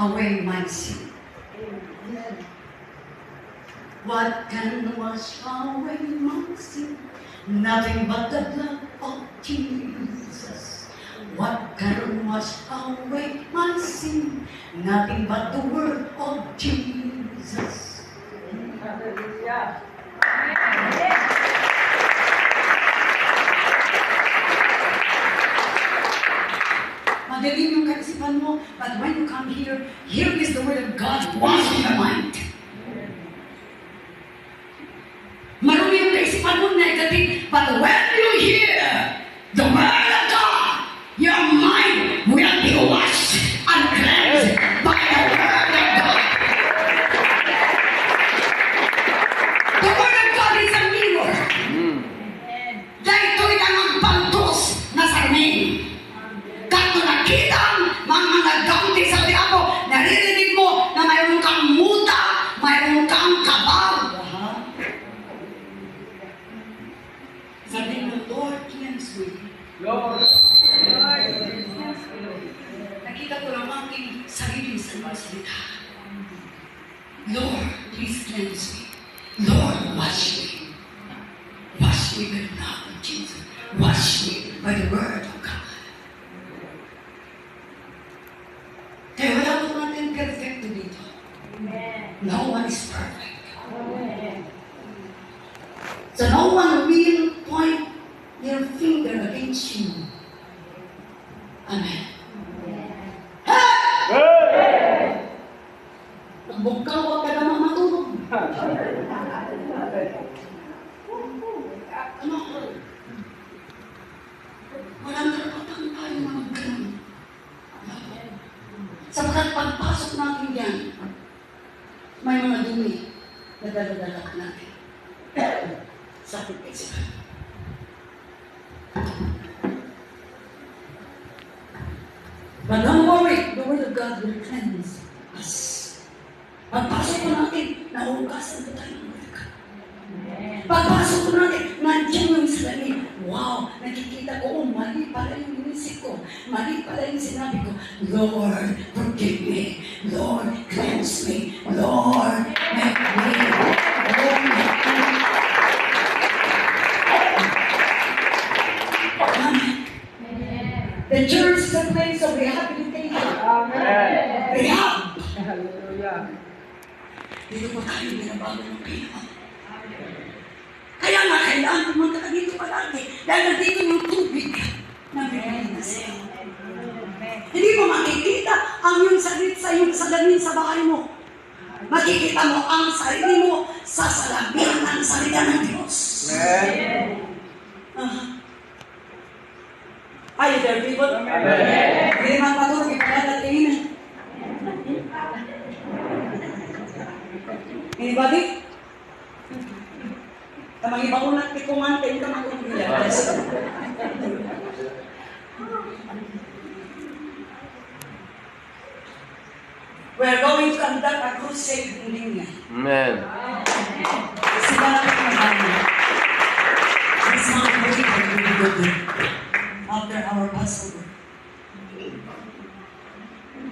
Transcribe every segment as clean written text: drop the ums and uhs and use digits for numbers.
away my sin. What can wash away my sin? Nothing but the blood of Jesus. What can wash away my sin? Nothing but the word of Jesus. Hallelujah. Madaling yung kaisipan mo, but when you come here, here is the word of God washing your mind. Marumi yung kaisipan mo negative, but when you hear the word of God, your mind will be washed and cleansed by the word of God. The word of God is a mirror. Dahil ito'y nangagpantos na sarmin. Kahit nakita mga nagkamti sa diabo, naririnig mo na mayroon kang muta, mayroon kang kabaw. Sabi mo, Lord, cleanse me. Lord. Nakita ko lang aking sarili sa mga salita. Lord, please cleanse me. Lord, wash me. Wash me with the blood of Jesus. Wash me by the word of God. Kaya wala po natin perfecto dito. No one is perfect. So no one will point their finger against you. Amen. Hey! Nagbugkaw, huwag ka naman matulog. Ano? Walang karapatang tayo na magkaroon. Sapagkat pagpasok natin yan, may mga dumi na daladala natin. Sakit kasi. But don't worry, the word of God will cleanse us. Pagpasok ko natin, nahugasan ko tayo ng word of God. Pagpasok ko natin, nandiyan yung salamin. Wow, nakikita ko, mali pala yung inisip ko. Mali pala yung sinabi ko. Lord, forgive me. Lord, cleanse me. Lord, make me. Lord, make me. The church is a place of rehabilitation. Amen. Rehab. Hallelujah. Dito po tayo binabago ng pino. Kaya nga, kailangan pumunta ka dito palagi. Dahil nandito yung tubig na binigay na sa'yo. Hindi mo makikita ang yung salit sa yung salamin sa bahay mo. Makikita mo ang sarili mo sa salamin ng salita ng Diyos. Amen. Are you there, people? Amen. Hindi man patulog, ipagkat amen. Anybody? Kamang iba ko nagtikuman, kayo ka magkukulilan. We're going to conduct a crusade in India. Amen. Sila lang ang naman. This month we will go there after our Passover.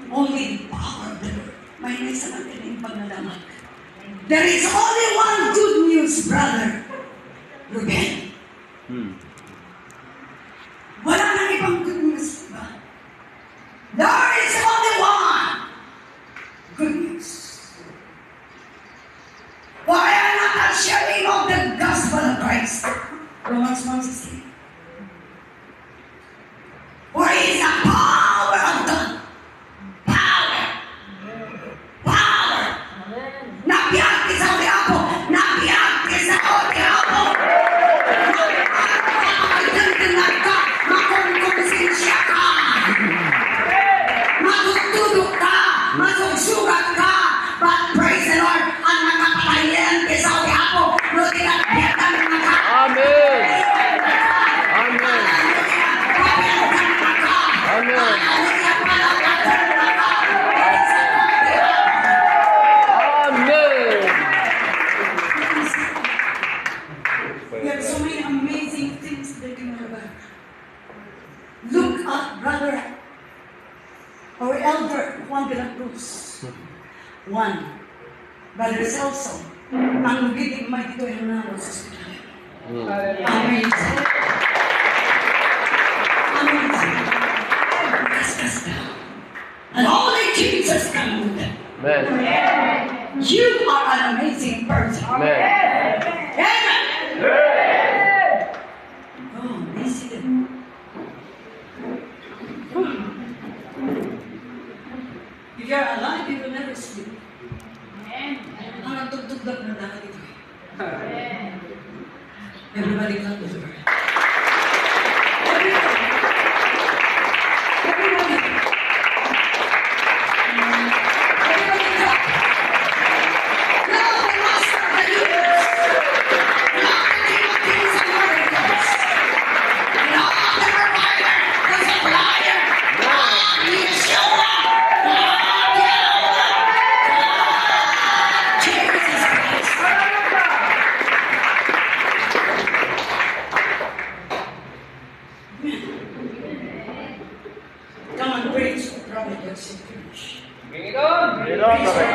Only the power of the Lord. May naisa natin yung pagnalaman. There is only one good news, brother. Ruben. Wala nang ibang good news, diba? There is only one good news. For I am not ashamed of the gospel of Christ. Romans 1:16. For it is the power of God. Power. Power. Nabiyagti sa diabo. Nabiyagti sa diabo. Magdandalag ka. Makongkonsensya ka. Matutulog ka. Masusugat ka. But praise the Lord. Ang nakapatayan sa diabo. No tinagbitan na ka. Amen. One. Brother Celso, ang magiging mighty ko yung naro sa hospital. Amazing. Amazing. Kaskas ka. And only Jesus can do that. Amen. You are an amazing person. Amen. Amen. Amen. Oh, listen. If you're alive, you will never sleep. Ang nagtugtugdak na dahil ito. Everybody clap the Lord. Everybody. Everybody. Everybody clap. Now the Master of the universe. Now the King of Kings and Lord of Lords. Now the Provider, the Supplier. Now Yeshua. Jesus Christ. Come and praise Prophetess Josevina. Bring it on. Bring it on, Prophet.